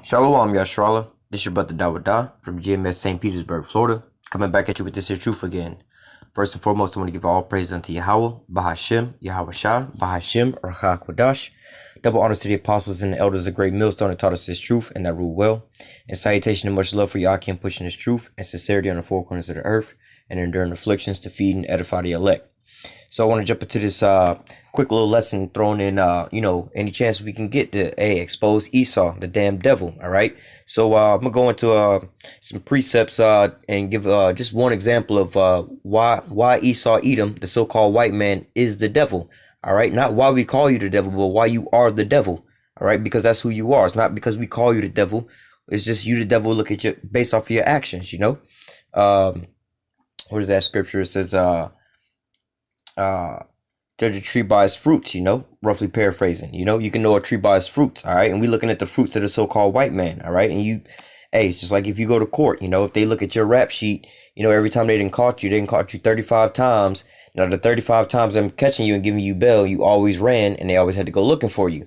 Shalom, Yashrala. This your brother Dawada from GMS St. Petersburg, Florida. Coming back at you with this here truth again. First and foremost, I want to give all praise unto Yahweh, Bahashem, Yahweh Shah, Bahashem, Rachah Kodash. Double honors to the apostles and the elders of Great Millstone that taught us this truth and that rule well. And salutation and much love for Yakim pushing this truth and sincerity on the four corners of the earth and enduring afflictions to feed and edify the elect. So I want to jump into this quick little lesson thrown in, any chance we can get to expose Esau, the damn devil. All right. So I'm going to go into some precepts and give just one example of why Esau Edom, the so-called white man, is the devil. All right. Not why we call you the devil, but why you are the devil. All right. Because that's who you are. It's not because we call you the devil. It's just you, the devil, look at you based off of your actions, What is that scripture? It says, judge a tree by its fruits, roughly paraphrasing. You can know a tree by its fruits. All right. And we looking at the fruits of the so-called white man. All right. And it's just like if you go to court, if they look at your rap sheet, every time they didn't caught you 35 times. Now the 35 times I'm catching you and giving you bail, you always ran and they always had to go looking for you,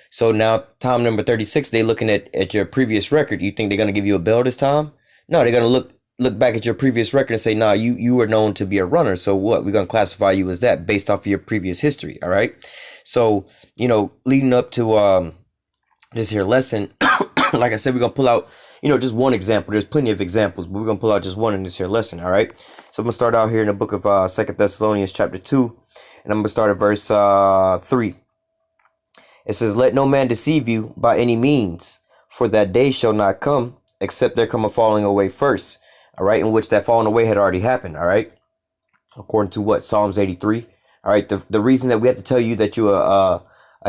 So now time number 36, they looking at your previous record. You think they're going to give you a bail this time? No, they're going to look back at your previous record and say, nah, you were known to be a runner. So what? We're going to classify you as that based off of your previous history. All right. So, leading up to this here lesson, like I said, we're going to pull out, just one example. There's plenty of examples, but we're going to pull out just one in this here lesson. All right. So I'm going to start out here in the book of 2 Thessalonians chapter 2, and I'm going to start at verse 3. It says, let no man deceive you by any means, for that day shall not come, except there come a falling away first. All right, in which that falling away had already happened. All right, according to what Psalms 83. All right, the reason that we have to tell you that you're a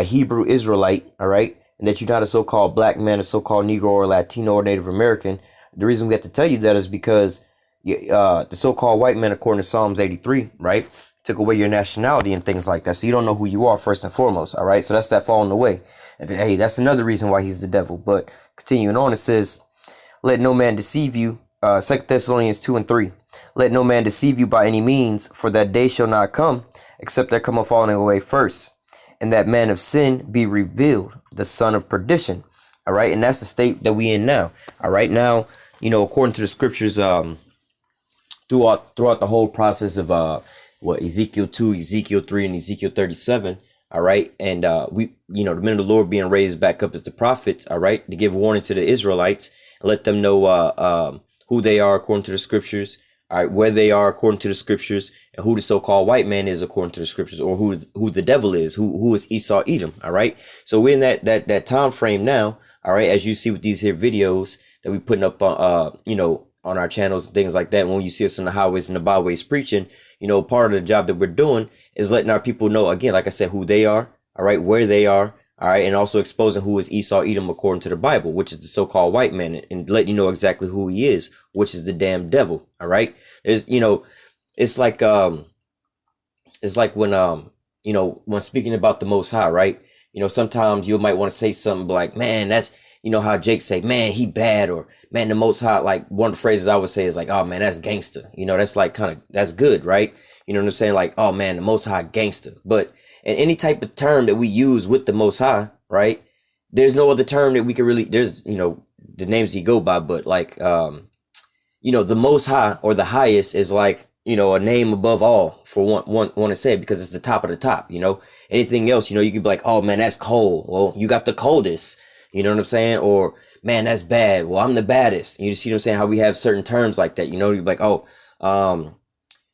Hebrew Israelite, all right, and that you're not a so-called black man, a so-called Negro or Latino or Native American. The reason we have to tell you that is because the so-called white man, according to Psalms 83, right, took away your nationality and things like that. So you don't know who you are first and foremost. All right, so that's that falling away. And hey, that's another reason why he's the devil. But continuing on, it says, let no man deceive you. 2 Thessalonians 2 and 3. Let no man deceive you by any means, for that day shall not come, except there come a falling away first, and that man of sin be revealed, the son of perdition. All right, and that's the state that we in now. All right, now, according to the scriptures, throughout the whole process of Ezekiel 2, Ezekiel 3, and Ezekiel 37. All right, and the men of the Lord being raised back up as the prophets. All right, to give warning to the Israelites and let them know who they are according to the scriptures, all right, where they are according to the scriptures, and who the so-called white man is according to the scriptures, or who the devil is, who is Esau Edom. All right, so we're in that time frame now. All right, as you see with these here videos that we putting up on on our channels and things like that. When you see us in the highways and the byways preaching, part of the job that we're doing is letting our people know, again, like I said, who they are. All right, where they are. All right, and also exposing who is Esau Edom according to the Bible, which is the so-called white man, and letting you know exactly who he is, which is the damn devil. All right, there's it's like when speaking about the Most High, right? Sometimes you might want to say something like, man, that's how Jake say, man, he bad, or man, the Most High. Like one of the phrases I would say is like, oh man, that's gangster. That's like that's good, right? You know what I'm saying? Like, oh man, the Most High gangster, but. And any type of term that we use with the Most High, right? There's no other term that we can really, there's, the names he go by, but like, the Most High or the highest is like, a name above all for one to say, because it's the top of the top, anything else, you could be like, oh man, that's cold. Well, you got the coldest, you know what I'm saying? Or man, that's bad. Well, I'm the baddest. You see what I'm saying? How we have certain terms like that, you're like, oh,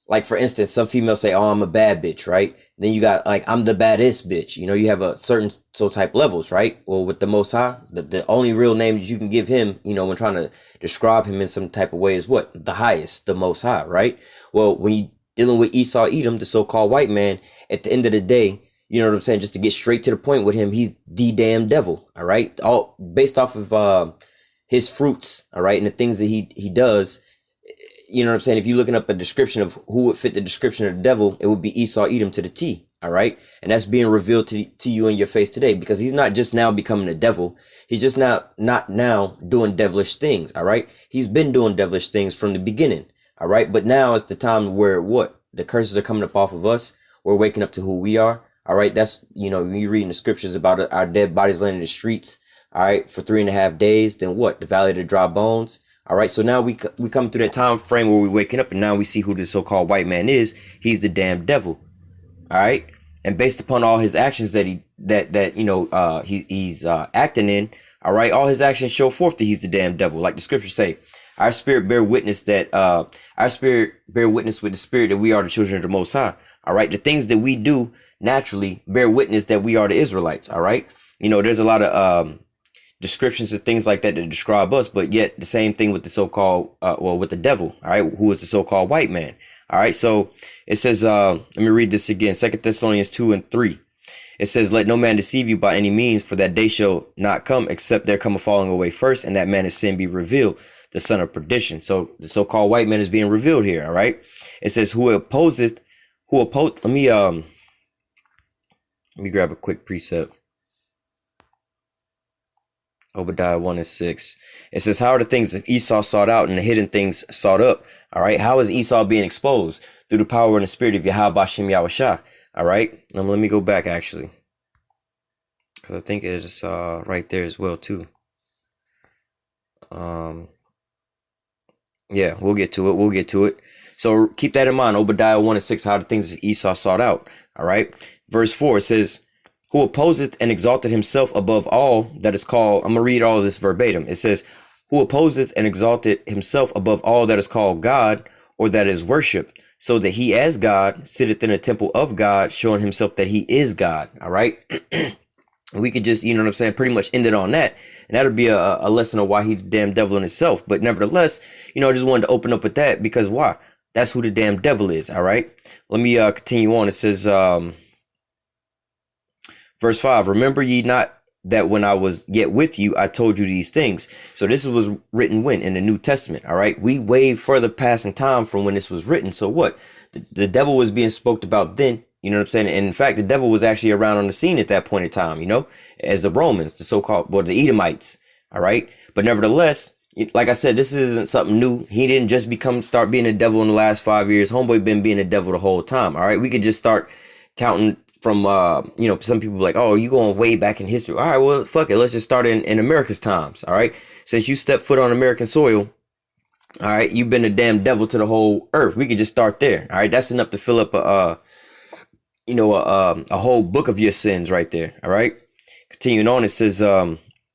like for instance, some females say, oh, I'm a bad bitch, right? Then you got like, I'm the baddest bitch. You have a certain type levels, right? Well, with the Most High, the only real name that you can give him, when trying to describe him in some type of way is what? The highest, the Most High, right? Well, when you dealing with Esau Edom, the so-called white man, at the end of the day, you know what I'm saying? Just to get straight to the point with him, he's the damn devil, all right? All based off of his fruits, all right? And the things that he does. You know what I'm saying? If you're looking up a description of who would fit the description of the devil, it would be Esau Edom to the T. All right. And that's being revealed to you in your face today, because he's not just now becoming a devil. He's just not now doing devilish things. All right. He's been doing devilish things from the beginning. All right. But now it's the time where the curses are coming up off of us. We're waking up to who we are. All right. That's, you reading the scriptures about our dead bodies laying in the streets. all right, for 3.5 days. Then what? The valley of the dry bones. All right, so now we come through that time frame where we're waking up, and now we see who the so-called white man is. He's the damn devil. All right, and based upon all his actions that he's acting in, all right, all his actions show forth that he's the damn devil, like the scriptures say. Our spirit bear witness that our spirit bear witness with the spirit that we are the children of the Most High. All right, the things that we do naturally bear witness that we are the Israelites. All right, there's a lot of descriptions and things like that to describe us, but yet the same thing with the so-called with the devil, all right, who is the so-called white man. All right, so it says, let me read this again, 2 Thessalonians 2:3. It says, let no man deceive you by any means, for that day shall not come except there come a falling away first, and that man is sin be revealed, the son of perdition. So the so-called white man is being revealed here. All right, it says, let me grab a quick precept. Obadiah 1:6. It says, how are the things of Esau sought out and the hidden things sought up? All right. How is Esau being exposed? Through the power and the spirit of Yahweh Bashem Yahushua. All right. Now, let me go back actually, because I think it's right there as well too. Yeah, we'll get to it. So keep that in mind. Obadiah 1:6. How the things of Esau sought out. All right. Verse 4, it says, who opposeth and exalted himself above all that is called, I'm going to read all of this verbatim. It says, who opposeth and exalted himself above all that is called God, or that is worshipped, so that he as God sitteth in a temple of God, showing himself that he is God. All right. We could just, pretty much end it on that. And that'll be a lesson of why he the damn devil in itself. But nevertheless, I just wanted to open up with that because why? That's who the damn devil is. All right. Let me continue on. It says, verse 5, remember ye not that when I was yet with you, I told you these things. So this was written when? In the New Testament. All right. We way further past in time from when this was written. So what? The devil was being spoke about then. You know what I'm saying? And in fact, the devil was actually around on the scene at that point in time, as the Romans, the so-called, the Edomites. All right. But nevertheless, like I said, this isn't something new. He didn't just start being a devil in the last 5 years. Homeboy been being a devil the whole time. All right. We could just start counting from, some people like, oh, you going way back in history. All right, well, fuck it. Let's just start in America's times. All right. Since you stepped foot on American soil, all right, you've been a damn devil to the whole earth. We could just start there. All right. That's enough to fill up a whole book of your sins right there. All right. Continuing on, it says,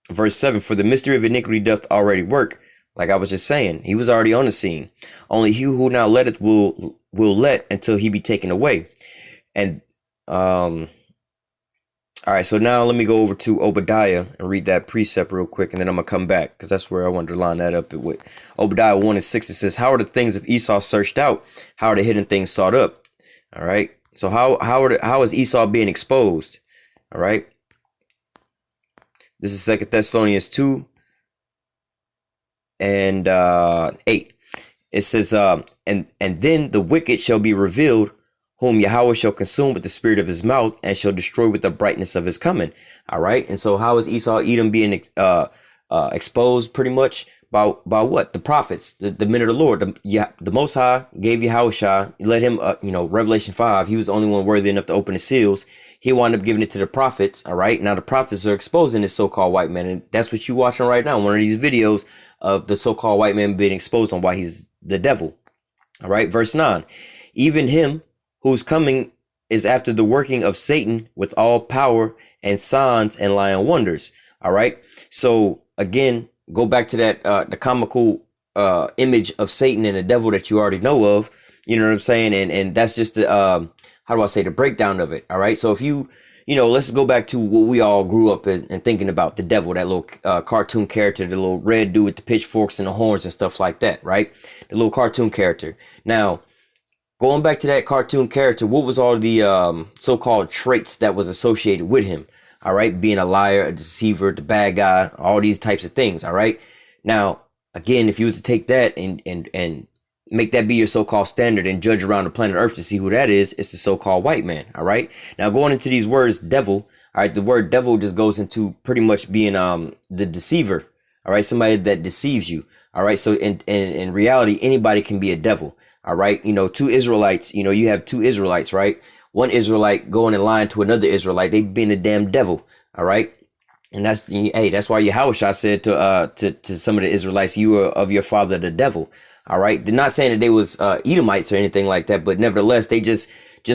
verse 7, for the mystery of iniquity doth already work. Like I was just saying, he was already on the scene. Only he who now letteth will let until he be taken away. And all right, so now let me go over to Obadiah and read that precept real quick, and then I'm gonna come back because that's where I wanted to line that up with. Obadiah 1:6. It says, how are the things of Esau searched out? How are the hidden things sought up? All right. So how is Esau being exposed? All right. This is 2 Thessalonians 2 and 8. It says, and then the wicked shall be revealed, whom Yahweh shall consume with the spirit of his mouth and shall destroy with the brightness of his coming. All right. And so how is Esau Edom being exposed pretty much by what? The prophets, the men of the Lord, the Most High gave Yahushua, let him, Revelation 5, he was the only one worthy enough to open the seals. He wound up giving it to the prophets. All right. Now the prophets are exposing this so-called white man. And that's what you're watching right now. One of these videos of the so-called white man being exposed on why he's the devil. All right. Verse 9, even him whose coming is after the working of Satan with all power and signs and lying wonders. All right. So again, go back to that, the comical image of Satan and the devil that you already know of. You know what I'm saying? And that's just the, how do I say, the breakdown of it. All right. So if let's go back to what we all grew up in thinking about, the devil, that little cartoon character, the little red dude with the pitchforks and the horns and stuff like that. Right. The little cartoon character. Now, going back to that cartoon character, what was all the so-called traits that was associated with him? All right. Being a liar, a deceiver, the bad guy, all these types of things. All right. Now, again, if you was to take that and make that be your so-called standard and judge around the planet Earth to see who that is, it's the so-called white man. All right. Now, going into these words, devil. All right. The word devil just goes into pretty much being the deceiver. All right. Somebody that deceives you. All right. So in reality, anybody can be a devil. All right. Two Israelites, you have two Israelites, right? One Israelite going and lying to another Israelite. They being a damn devil. All right. And that's why Yahushua said to some of the Israelites, you are of your father the devil. All right. They're not saying that they was Edomites or anything like that, but nevertheless, they just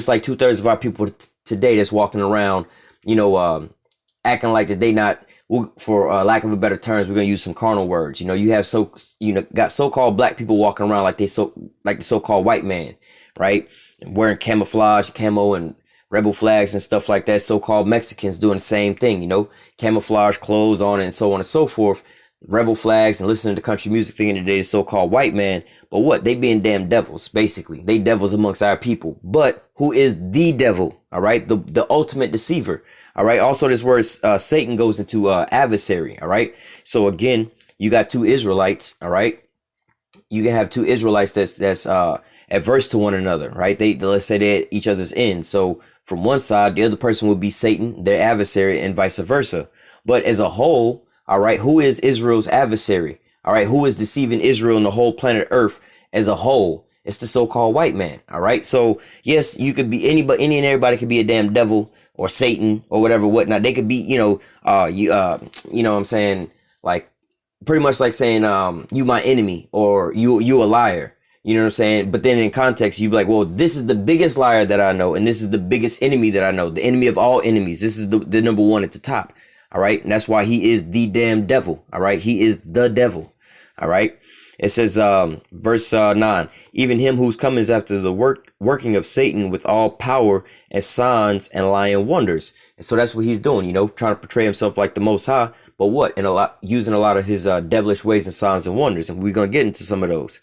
like 2/3 of our people today that's walking around, acting like that they not, for lack of a better terms, we're gonna use some carnal words. You have got so-called black people walking around like like the so-called white man, right? Wearing camouflage, camo, and rebel flags and stuff like that. So-called Mexicans doing the same thing, camouflage clothes on and so on and so forth. Rebel flags and listening to country music, thinking that they're the so-called white man. But what? They being damn devils, basically. They devils amongst our people. But who is the devil? All right, the ultimate deceiver. All right. Also, this word Satan goes into adversary. All right. So again, you got two Israelites. All right. You can have two Israelites that's adverse to one another, right? Let's say they're at each other's end. So from one side, the other person would be Satan, their adversary, and vice versa. But as a whole, all right, who is Israel's adversary? All right, who is deceiving Israel and the whole planet Earth as a whole? It's the so-called white man. All right. So yes, you could be anybody, any and everybody could be a damn devil or Satan or whatever, whatnot. They could be, what I'm saying, like pretty much like saying, you my enemy, or you a liar. You know what I'm saying? But then in context, you be like, well, this is the biggest liar that I know, and this is the biggest enemy that I know, the enemy of all enemies. This is the number one at the top. All right. And that's why he is the damn devil. All right. He is the devil. All right. It says, verse 9, even him who's coming is after the working of Satan with all power and signs and lying wonders. And so that's what he's doing, trying to portray himself like the Most High. But what? Using a lot of his devilish ways and signs and wonders. And we're going to get into some of those.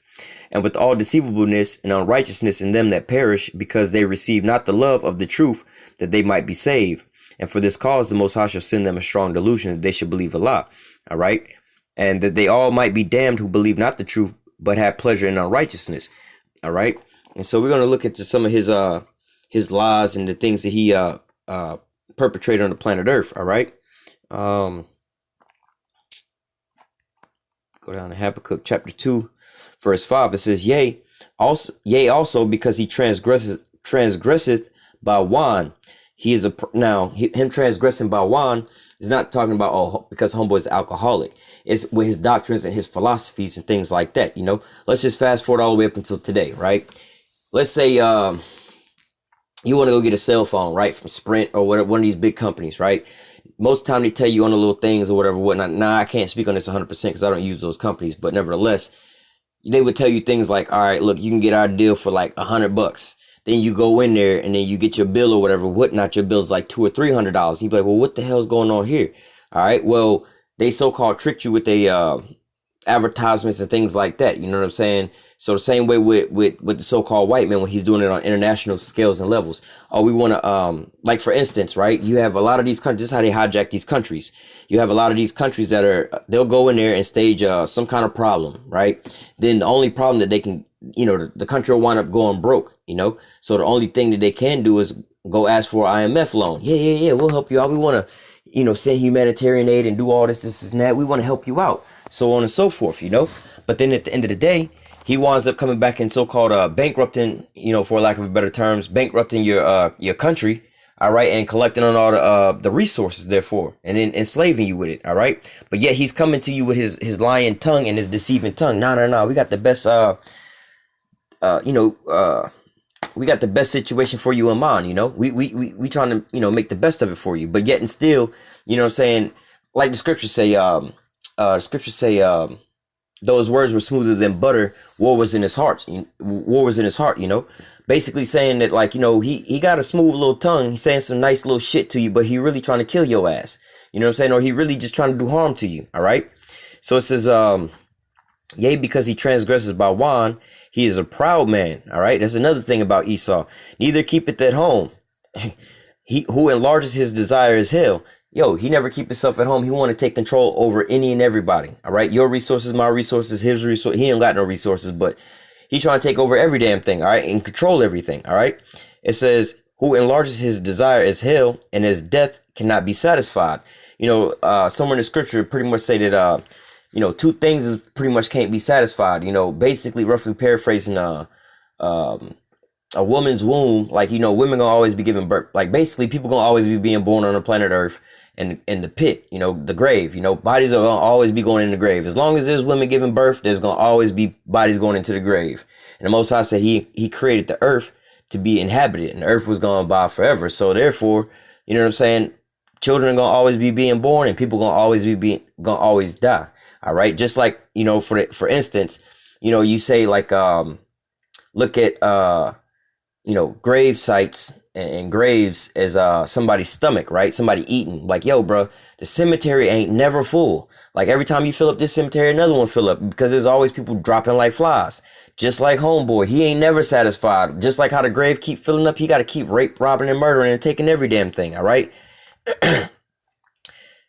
And with all deceivableness and unrighteousness in them that perish, because they receive not the love of the truth, that they might be saved. And for this cause, the Most High shall send them a strong delusion that they should believe a lie. All right. And that they all might be damned who believe not the truth, but have pleasure in unrighteousness. All right. And so we're going to look into some of his lies and the things that he perpetrated on the planet Earth. All right. Go down to Habakkuk chapter 2, verse 5. It says, yea, also because he transgresseth by wine. Him transgressing by wine is not talking about, because homeboy is alcoholic. It's with his doctrines and his philosophies and things like that. Let's just fast forward all the way up until today, right? Let's say you want to go get a cell phone, right, from Sprint or whatever, one of these big companies, right? Most of the time they tell you on the little things or whatever, whatnot. Nah, I can't speak on this 100% because I don't use those companies, but nevertheless, they would tell you things like, all right, look, you can get our deal for like $100. Then you go in there and then you get your bill or whatever, whatnot. Your bill's like $200 or $300. You'd be like, well, what the hell's going on here? All right. Well, they so-called tricked you with the advertisements and things like that. You know what I'm saying? So the same way with the so-called white man when he's doing it on international scales and levels. Oh, we want to, like for instance, right? You have a lot of these countries. This is how they hijack these countries. You have a lot of these countries that they'll go in there and stage some kind of problem, right? Then the only problem that they can, the country will wind up going broke, So the only thing that they can do is go ask for an IMF loan. Yeah. We'll help you out. We want to, send humanitarian aid and do all this and that. We want to help you out. So on and so forth, But then at the end of the day, he winds up coming back and so-called bankrupting, for lack of a better terms, bankrupting your country. All right. And collecting on all the resources, therefore, and then enslaving you with it. All right. But yet he's coming to you with his lying tongue and his deceiving tongue. No. We got the best, we got the best situation for you in mind. We trying to, make the best of it for you. But yet and still, what I'm saying, like the scriptures say, though his words were smoother than butter, war was in his heart. War was in his heart, basically saying that, like, he got a smooth little tongue. He's saying some nice little shit to you, but he really trying to kill your ass. You know what I'm saying? Or he really just trying to do harm to you. All right. So it says, yea, because he transgresses by wine, he is a proud man. All right. That's another thing about Esau. Neither keepeth at home. He who enlarges his desire is hell. He never keep himself at home. He want to take control over any and everybody. All right. Your resources, my resources, his resources. He ain't got no resources, but he trying to take over every damn thing. All right. And control everything. All right. It says, who enlarges his desire is hell, and his death cannot be satisfied. Somewhere in the scripture pretty much say that, two things is pretty much can't be satisfied. Basically roughly paraphrasing, a woman's womb, like, women gonna always be giving birth. Like basically people gonna always be being born on the planet Earth. in the pit, the grave. Bodies are gonna always be going in the grave. As long as there's women giving birth, there's gonna always be bodies going into the grave. And the Most High said he created the earth to be inhabited, and the earth was gonna abide forever. So therefore, you know what I'm saying? Children are gonna always be being born, and people gonna always die. All right, just like for instance, you say like look at grave sites and graves as somebody's stomach, right? Somebody eating. Like, yo, bro, the cemetery ain't never full. Like every time you fill up this cemetery, another one fill up, because there's always people dropping like flies. Just like homeboy, he ain't never satisfied. Just like how the grave keep filling up, he got to keep rape, robbing, and murdering and taking every damn thing. All right.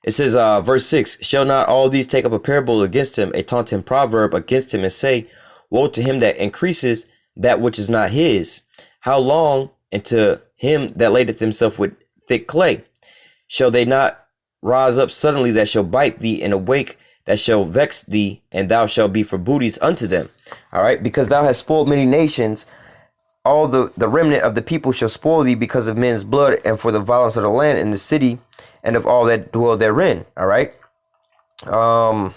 It says, verse 6, shall not all these take up a parable against him, a taunting proverb against him, and say, woe to him that increases that which is not his. How long, and to him that ladeth himself with thick clay? Shall they not rise up suddenly that shall bite thee, and awake that shall vex thee, and thou shalt be for booties unto them? All right, because thou hast spoiled many nations, all the remnant of the people shall spoil thee because of men's blood, and for the violence of the land and the city, and of all that dwell therein. All right. I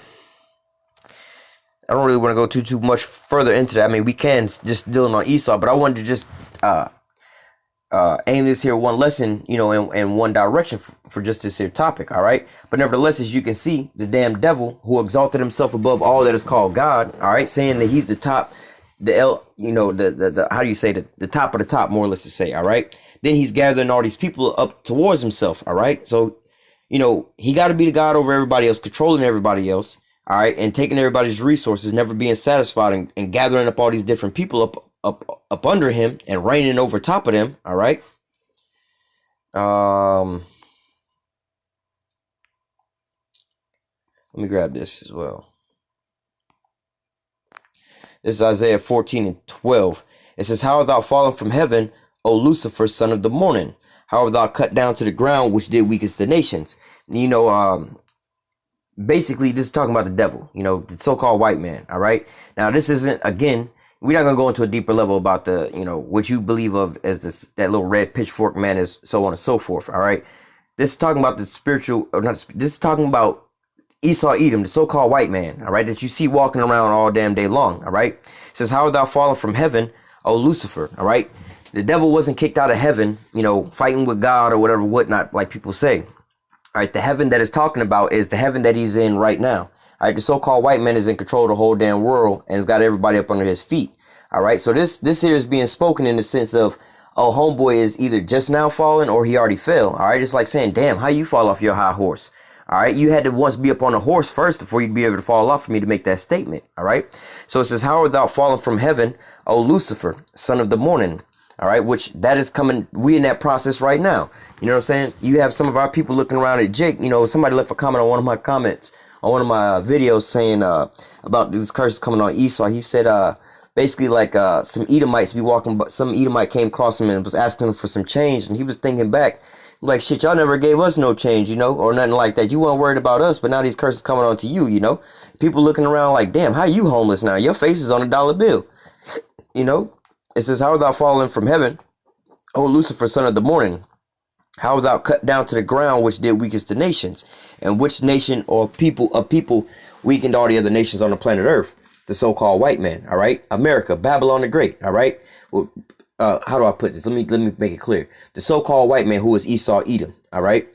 don't really want to go too much further into that. I mean, we can just dealing on Esau, but I wanted to just aim this here one lesson, in one direction for just this here topic. All right. But nevertheless, as you can see, the damn devil who exalted himself above all that is called God. All right. Saying that he's the top, the how do you say the top of the top, more or less to say. All right. Then he's gathering all these people up towards himself. All right. So, he got to be the God over everybody else, controlling everybody else. All right. And taking everybody's resources, never being satisfied, and gathering up all these different people up under him and reigning over top of them. All right. Let me grab this as well. This is Isaiah 14:12. It says, how art thou fallen from heaven, O Lucifer, son of the morning? How art thou cut down to the ground, which did weakest the nations? Basically, this is talking about the devil, the so-called white man. All right. Now, this isn't, again, we're not going to go into a deeper level about the, what you believe of as that little red pitchfork man is, so on and so forth. All right. This is talking about the spiritual, or not, this is talking about Esau Edom, the so-called white man. All right. That you see walking around all damn day long. All right. It says, how art thou fallen from heaven, O Lucifer? All right. The devil wasn't kicked out of heaven, fighting with God or whatever, whatnot, like people say. All right, the heaven that is talking about is the heaven that he's in right now. All right, the so-called white man is in control of the whole damn world and has got everybody up under his feet. All right, so this here is being spoken in the sense of, oh, homeboy is either just now falling or he already fell. All right, it's like saying, damn, how you fall off your high horse? All right, you had to once be up on a horse first before you'd be able to fall off for me to make that statement. All right, so it says, how art thou fallen from heaven, O Lucifer, son of the morning? All right, which that is coming. We in that process right now. You know what I'm saying? You have some of our people looking around at Jake. Somebody left a comment on one of my comments on one of my videos saying about this curse coming on Esau. He said basically like some Edomites be walking, but some Edomite came across him and was asking him for some change, and he was thinking back like, shit, y'all never gave us no change, or nothing like that. You weren't worried about us, but now these curses coming on to you. People looking around like, damn, how you homeless now? Your face is on a dollar bill. It says, how art thou fallen from heaven, O Lucifer, son of the morning? How art thou cut down to the ground, which did weakest the nations? And which nation or people weakened all the other nations on the planet Earth? The so-called white man. All right. America, Babylon the Great. All right. Well, how do I put this? Let me make it clear. The so-called white man, who is Esau Edom. All right.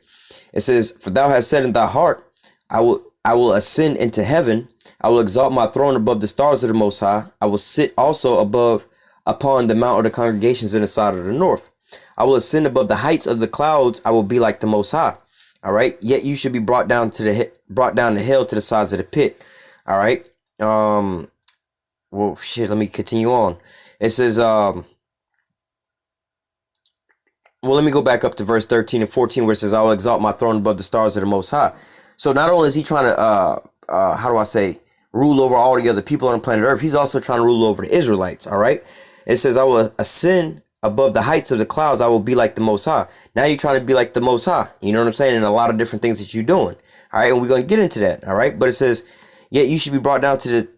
It says, for thou hast said in thy heart, I will ascend into heaven. I will exalt my throne above the stars of the Most High. I will sit also upon the mount of the congregations in the side of the north. I will ascend above the heights of the clouds. I will be like the Most High. All right. Yet you should be brought down to hell to the sides of the pit. All right. Well, shit. Let me continue on. It says, well, let me go back up to verse 13 and 14, where it says, I will exalt my throne above the stars of the Most High. So not only is he trying to, how do I say, rule over all the other people on the planet Earth, he's also trying to rule over the Israelites. All right. It says, I will ascend above the heights of the clouds. I will be like the Most High. Now you're trying to be like the Most High. You know what I'm saying? And a lot of different things that you're doing. All right. And we're going to get into that. All right. But it says, yet you should be brought down to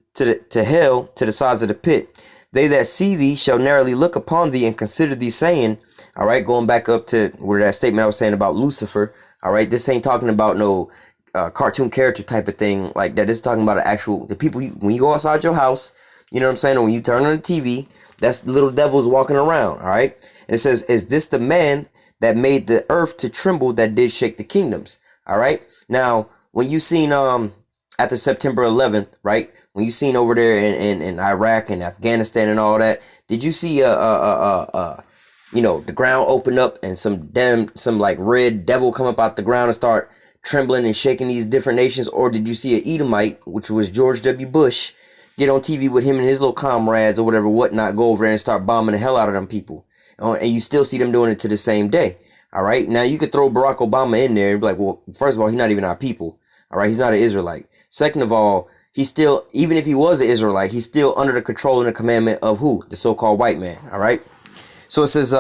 hell, to the sides of the pit. They that see thee shall narrowly look upon thee and consider thee, saying, all right, going back up to where that statement I was saying about Lucifer, All right, this ain't talking about no cartoon character type of thing like that. This is talking about the people. When you go outside your house, you know what I'm saying, or when you turn on the TV, that's the little devils walking around. All right, and it says, "Is this the man that made the earth to tremble, that did shake the kingdoms?" All right. Now, when you seen after September 11th, right? When you seen over there in Iraq and Afghanistan and all that, did you see the ground open up and some like red devil come up out the ground and start trembling and shaking these different nations? Or did you see an Edomite, which was George W. Bush, get on TV with him and his little comrades or whatever, whatnot, go over there and start bombing the hell out of them people? And you still see them doing it to the same day. All right. Now you could throw Barack Obama in there and be like, well, first of all, he's not even our people. All right. He's not an Israelite. Second of all, he's still, even if he was an Israelite, he's still under the control and the commandment of who? The so-called white man. All right. So it says,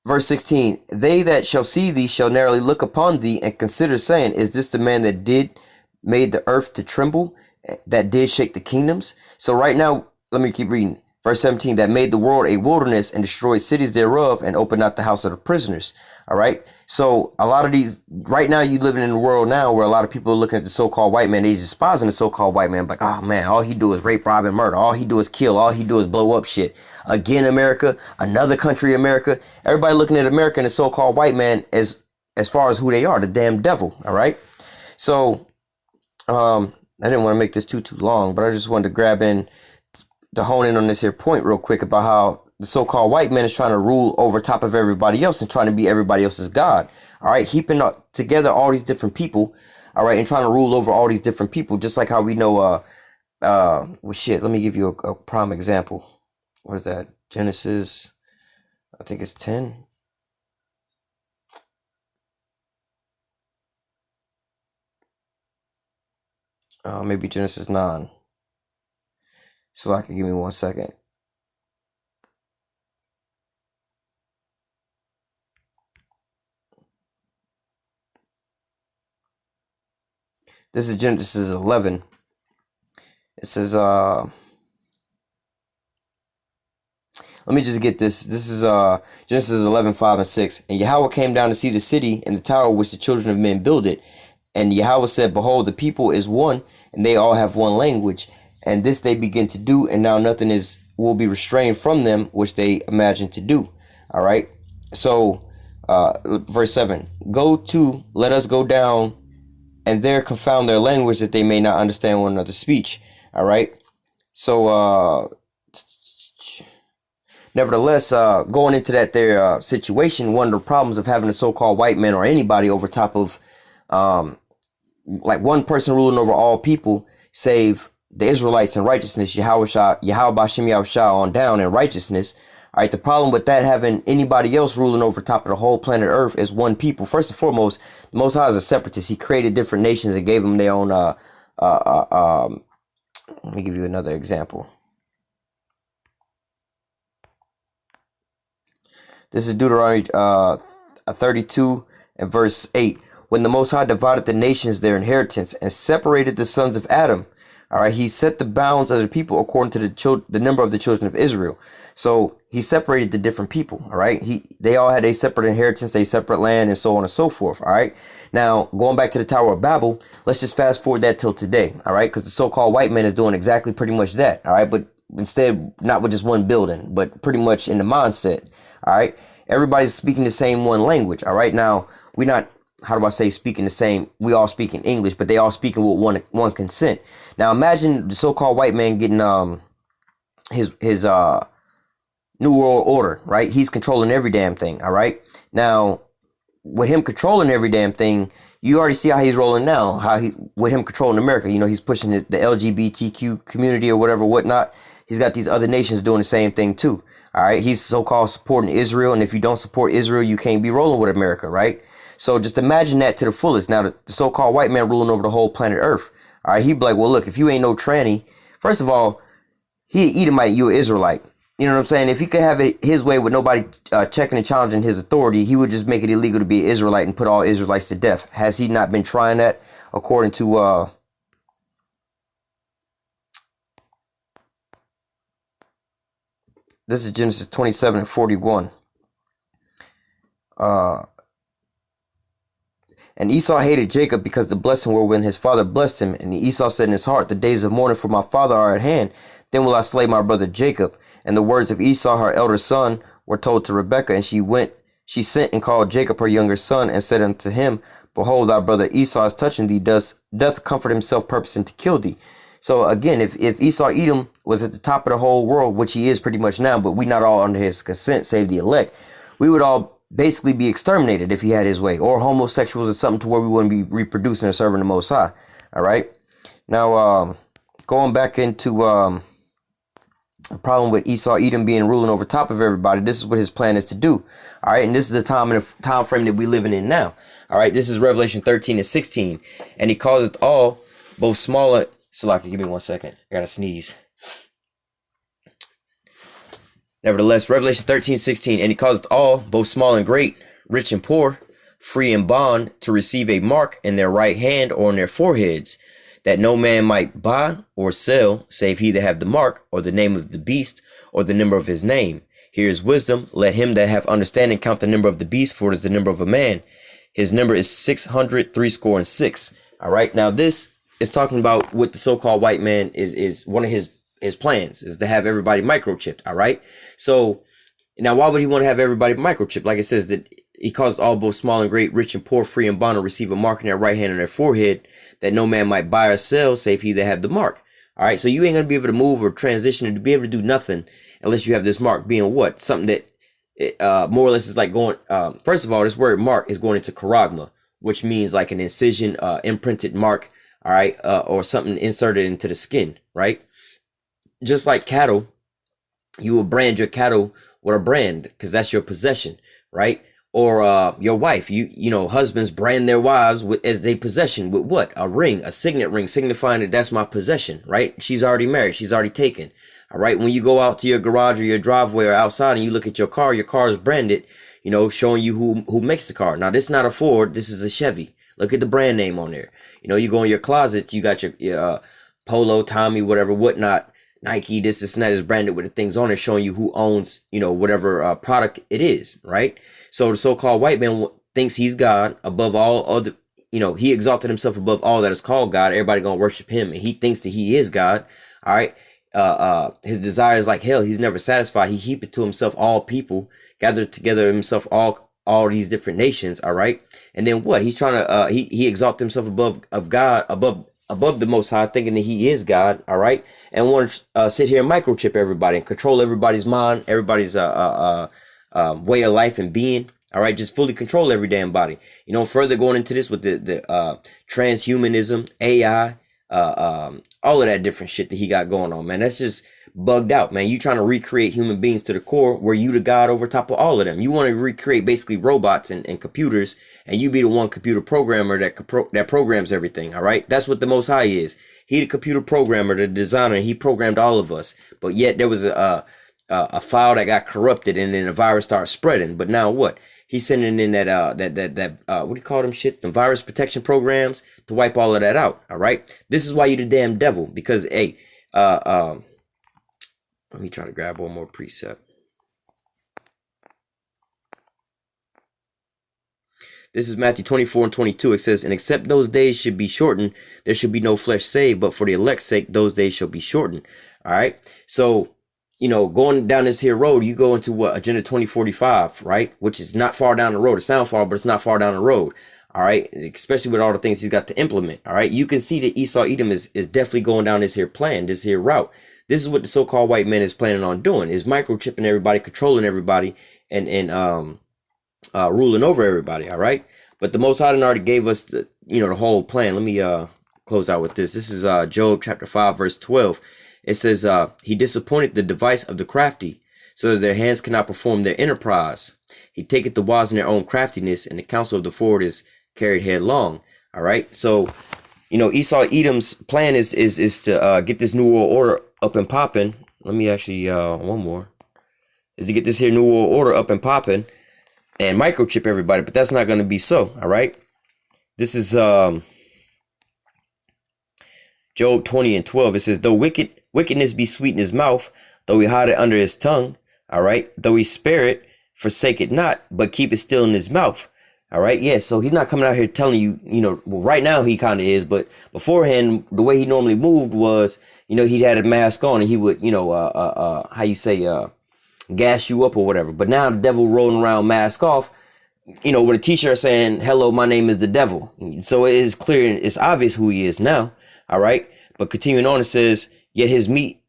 verse 16, they that shall see thee shall narrowly look upon thee and consider, saying, is this the man that did made the earth to tremble, that did shake the kingdoms? So right now, let me keep reading. Verse 17, that made the world a wilderness and destroyed cities thereof and opened not the house of the prisoners. All right. So a lot of these, right now, you living in a world now where a lot of people are looking at the so-called white man. They despising the so-called white man. Like, oh man, all he do is rape, rob, and murder. All he do is kill. All he do is blow up shit. Again, America, another country, America. Everybody looking at America and the so-called white man as far as who they are, the damn devil. All right. So, I didn't want to make this too long, but I just wanted to grab in to hone in on this here point real quick about how the so-called white man is trying to rule over top of everybody else and trying to be everybody else's God. All right. Heaping up together all these different people. All right. And trying to rule over all these different people, just like how we know, well, shit, let me give you a prime example. What is that? Genesis, I think it's 10. Maybe Genesis 9. So I can give me 1 second. This is Genesis 11. It says, let me just get this. This is Genesis 11:5 and 6. And Yahweh came down to see the city and the tower which the children of men builded. And Yahweh said, behold, the people is one, and they all have one language. And this they begin to do, and now nothing will be restrained from them which they imagine to do. All right. So verse 7. Go to, let us go down, and there confound their language, that they may not understand one another's speech. All right. So nevertheless, going into that their situation, one of the problems of having a so-called white man or anybody over top of like one person ruling over all people, save the Israelites in righteousness, Yahweh Bashem Yahushua on down in righteousness. All right, the problem with that, having anybody else ruling over top of the whole planet Earth, is one people. First and foremost, the Most High is a separatist. He created different nations and gave them their own. Let me give you another example. This is Deuteronomy 32 and verse 8. When the Most High divided the nations their inheritance and separated the sons of Adam, all right, he set the bounds of the people according to the number of the children of Israel. So he separated the different people. All right, they all had a separate inheritance, a separate land, and so on and so forth. All right. Now going back to the Tower of Babel, let's just fast forward that till today. All right, because the so-called white man is doing exactly pretty much that. All right, but instead not with just one building, but pretty much in the mindset. All right, everybody's speaking the same one language. All right, now we're not, how do I say, speaking the same, we all speak in English, but they all speaking with one consent. Now imagine the so-called white man getting his new world order, right? He's controlling every damn thing. All right, now with him controlling every damn thing, you already see how he's rolling now. With him controlling America, he's pushing the LGBTQ community or whatever, whatnot. He's got these other nations doing the same thing too. All right, he's so-called supporting Israel, and if you don't support Israel, you can't be rolling with America, right? So just imagine that to the fullest. Now the so-called white man ruling over the whole planet Earth. All right, he'd be like, well, look, if you ain't no tranny, first of all, he an Edomite, you an Israelite. You know what I'm saying? If he could have it his way with nobody checking and challenging his authority, he would just make it illegal to be an Israelite and put all Israelites to death. Has he not been trying that? According to this is Genesis 27 and 41. And Esau hated Jacob because the blessing wherewith his father blessed him. And Esau said in his heart, the days of mourning for my father are at hand. Then will I slay my brother Jacob. And the words of Esau, her elder son, were told to Rebekah. And she sent and called Jacob her younger son, and said unto him, behold, thy brother Esau is touching thee, doth comfort himself, purposing to kill thee. So again, if Esau Edom was at the top of the whole world, which he is pretty much now, but we not all under his consent, save the elect, we would all basically be exterminated if he had his way, or homosexuals or something to where we wouldn't be reproducing or serving the Most High. All right. Now, going back into a problem with Esau Edom being ruling over top of everybody, this is what his plan is to do. All right. And this is the time and the time frame that we living in now. All right. This is Revelation 13 and 16. And he calls it all, both smaller. Salaki, give me 1 second. I gotta sneeze. Nevertheless, Revelation 13:16, and he caused all, both small and great, rich and poor, free and bond, to receive a mark in their right hand or in their foreheads, that no man might buy or sell, save he that have the mark, or the name of the beast, or the number of his name. Here is wisdom. Let him that have understanding count the number of the beast, for it is the number of a man. His number is 666. All right. Now this is talking about what the so-called white man is one of his plans is to have everybody microchipped. All right. So now why would he want to have everybody microchipped? Like it says that he caused all, both small and great, rich and poor, free and bond, to receive a mark in their right hand and their forehead, that no man might buy or sell, save he that have the mark. All right. So you ain't going to be able to move or transition and to be able to do nothing unless you have this mark, being what? Something that more or less is like going, first of all, this word mark is going into charagma, which means like an incision, imprinted mark. All right. Or something inserted into the skin. Right. Just like cattle, you will brand your cattle with a brand because that's your possession. Right. Or your wife, you know, husbands brand their wives with as their possession with what? A ring, a signet ring, signifying that that's my possession. Right. She's already married. She's already taken. All right. When you go out to your garage or your driveway or outside and you look at your car is branded, you know, showing you who makes the car. Now, this is not a Ford. This is a Chevy. Look at the brand name on there. You know, you go in your closets, you got your Polo, Tommy, whatever, whatnot, Nike, this and that is branded with the things on it, showing you who owns, you know, whatever product it is, right? So the so-called white man thinks he's God above all other, you know, he exalted himself above all that is called God. Everybody gonna worship him, and he thinks that he is God. All right. His desire is like hell. He's never satisfied. He heaped to himself all people, gathered together himself all these different nations. All right. And then what? He's trying to he exalted himself above God, above the Most High, thinking that he is God. All right. And want to sit here and microchip everybody and control everybody's mind, everybody's way of life and being. All right. Just fully control every damn body. You know, further going into this with the transhumanism, AI, all of that different shit that he got going on, man. That's just bugged out, man. You trying to recreate human beings to the core where you the God over top of all of them. You want to recreate basically robots and computers, and you be the one computer programmer that programs everything. All right. That's what the Most High is. He the computer programmer, the designer. He programmed all of us, but yet there was a file that got corrupted and then the virus started spreading. But now what? He's sending in that what do you call them shits? The virus protection programs to wipe all of that out. All right. This is why you the damn devil, because hey, let me try to grab one more precept. This is Matthew 24:22. It says, and except those days should be shortened, there should be no flesh saved, but for the elect's sake, those days shall be shortened. All right. So, you know, going down this here road, you go into what? Agenda 2045, right? Which is not far down the road. It sounds far, but it's not far down the road. All right. Especially with all the things he's got to implement. All right. You can see that Esau Edom is definitely going down this here plan, this here route. This is what the so-called white man is planning on doing, is microchipping everybody, controlling everybody, and ruling over everybody. All right. But the Most High already gave us the, you know, the whole plan. Let me close out with this. This is Job chapter 5, verse 12. It says, he disappointed the device of the crafty, so that their hands cannot perform their enterprise. He taketh the wise in their own craftiness, and the counsel of the forward is carried headlong. All right. So, you know, Esau Edom's plan is to get this new world order up and popping. Let me actually one more is to get this here new world order up and popping and microchip everybody, but that's not going to be so. All right. This is Job 20:12. It says, though wickedness be sweet in his mouth, though he hide it under his tongue. All right. Though he spare it, forsake it not, but keep it still in his mouth. All right. Yeah. So he's not coming out here telling you, well, right now he kind of is, but beforehand, the way he normally moved was, he had a mask on and he would, how you say, gas you up or whatever. But now the devil rolling around mask off, with a t-shirt saying, hello, my name is the devil. So it is clear and it's obvious who he is now. All right. But continuing on, it says, yet his meat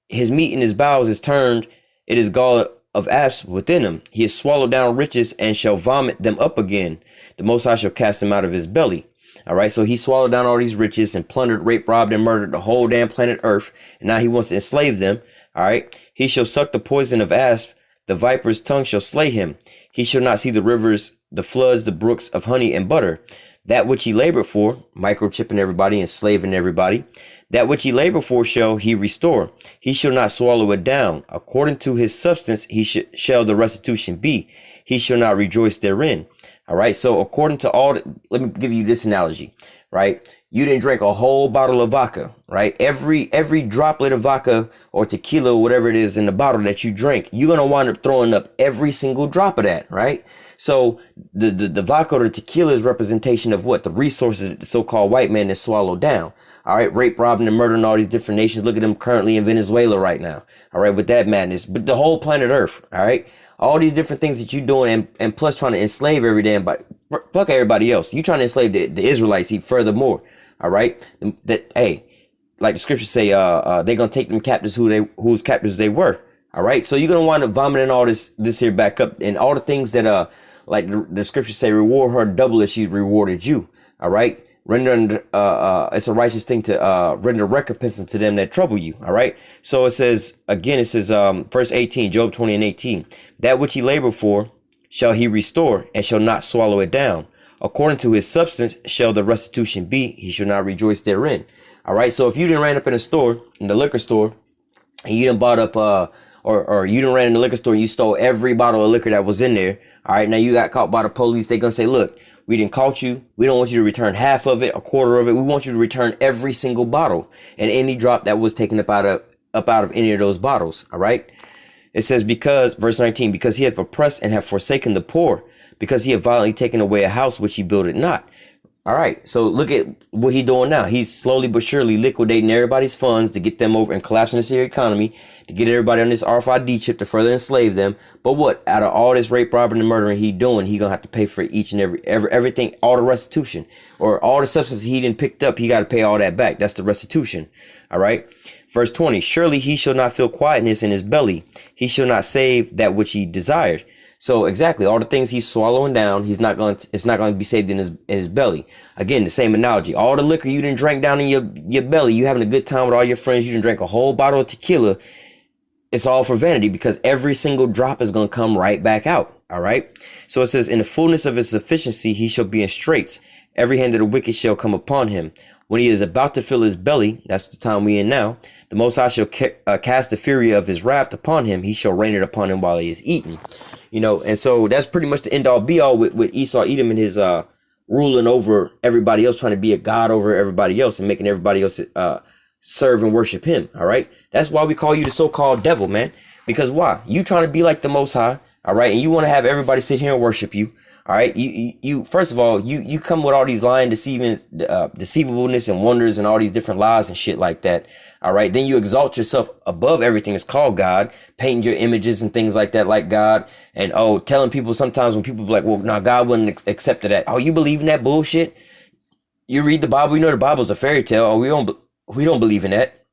in his bowels is turned. It is gall of asps within him. He has swallowed down riches and shall vomit them up again. The Most High shall cast them out of his belly. All right. So he swallowed down all these riches and plundered, raped, robbed, and murdered the whole damn planet Earth. And now he wants to enslave them. All right. He shall suck the poison of asp. The viper's tongue shall slay him. He shall not see the rivers, the floods, the brooks of honey and butter. That which he labored for, microchipping everybody, enslaving everybody. That which he labored for shall he restore. He shall not swallow it down. According to his substance, shall the restitution be. He shall not rejoice therein. All right. So according to let me give you this analogy, right? You didn't drink a whole bottle of vodka, right? Every droplet of vodka or tequila or whatever it is in the bottle that you drink, you're going to wind up throwing up every single drop of that, right? So the vodka or the tequila is representation of what? The resources that the so-called white man is swallowed down. All right. Rape, robbing, and murdering all these different nations. Look at them currently in Venezuela right now. All right. With that madness, but the whole planet Earth. All right. All these different things that you're doing and plus trying to enslave every damn body. Fuck everybody else. You trying to enslave the Israelites furthermore. All right. Hey, like the scriptures say, they're going to take them captives whose captives they were. All right. So you're going to wind up vomiting all this here back up and all the things that, like the scriptures say, reward her double as she rewarded you. All right. It's a righteous thing to render recompense to them that trouble you. All right. So it says, verse 18, Job 20 and 18, that which he labored for shall he restore and shall not swallow it down. According to his substance shall the restitution be. He shall not rejoice therein. All right. So if you didn't ran up in the liquor store, and you done bought up, or you done ran in the liquor store and you stole every bottle of liquor that was in there. All right. Now you got caught by the police. They're going to say, look, we didn't caught you. We don't want you to return half of it, a quarter of it. We want you to return every single bottle and any drop that was taken up out of any of those bottles. All right. It says, because verse 19, because he hath oppressed and have forsaken the poor, because he hath violently taken away a house which he builded not. All right. So look at what he's doing now. He's slowly but surely liquidating everybody's funds to get them over and collapsing this here economy, to get everybody on this RFID chip to further enslave them. But what, out of all this rape, robbing, and murdering he doing, he gonna have to pay for each and everything, all the restitution or all the substances he didn't picked up. He got to pay all that back. That's the restitution. All right. Verse 20, surely he shall not feel quietness in his belly. He shall not save that which he desired. So exactly all the things he's swallowing down, it's not going to be saved in his belly. Again, the same analogy. All the liquor you didn't drink down in your belly, you having a good time with all your friends, you didn't drink a whole bottle of tequila. It's all for vanity because every single drop is going to come right back out. All right. So it says, in the fullness of his sufficiency, he shall be in straits. Every hand of the wicked shall come upon him. When he is about to fill his belly, that's the time we in now, the Most High shall cast the fury of his wrath upon him. He shall rain it upon him while he is eating. And so that's pretty much the end all be all with Esau Edom and his ruling over everybody else, trying to be a god over everybody else and making everybody else serve and worship him. All right. That's why we call you the so-called devil, man. Because why? You trying to be like the Most High. All right. And you want to have everybody sit here and worship you. All right. You first of all, you come with all these lying, deceivableness and wonders and all these different lies and shit like that. All right. Then you exalt yourself above everything that's called God, painting your images and things like that, like God. And telling people sometimes when people be like, well, no, God wouldn't accept that. Oh, you believe in that bullshit? You read the Bible, you know the Bible's a fairy tale. Oh, we don't believe in that.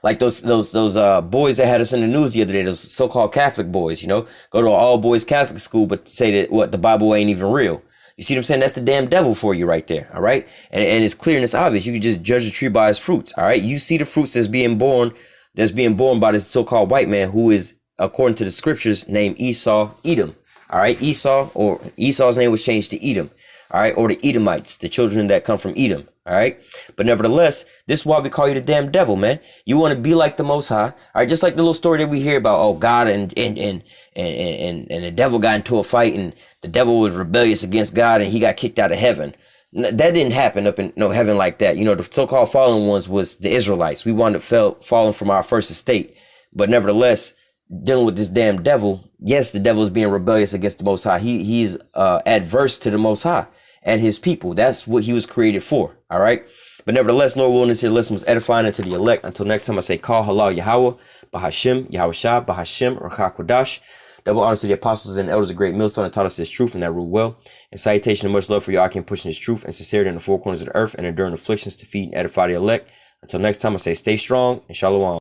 Like those boys that had us in the news the other day, those so-called Catholic boys, go to an all boys Catholic school, but say that the Bible ain't even real. You see what I'm saying? That's the damn devil for you right there. All right. And it's clear and it's obvious. You can just judge a tree by its fruits. All right. You see the fruits that's being born by this so-called white man who is, according to the scriptures, named Esau Edom. All right. Esau's name was changed to Edom. All right. Or the Edomites, the children that come from Edom. All right. But nevertheless, this is why we call you the damn devil, man. You want to be like the Most High. All right. Just like the little story that we hear about, God and the devil got into a fight and the devil was rebellious against God and he got kicked out of heaven. That didn't happen up in heaven like that. The so-called fallen ones was the Israelites. We wound up falling from our first estate. But nevertheless, dealing with this damn devil. Yes, the devil is being rebellious against the Most High. He is adverse to the Most High and his people. That's what he was created for. All right. But nevertheless, Lord willing, this here lesson was edifying unto the elect. Until next time, I say, call halal Yahweh, Bahashim, Yahweh Shah, Bahashim, Rakha Kodash. Double honors to the apostles and elders of Great Millstone that taught us this truth and that rule well. And salutation and much love for y'all. I can pushing this truth and sincerity in the four corners of the earth and enduring afflictions to feed and edify the elect. Until next time, I say, stay strong and shalom.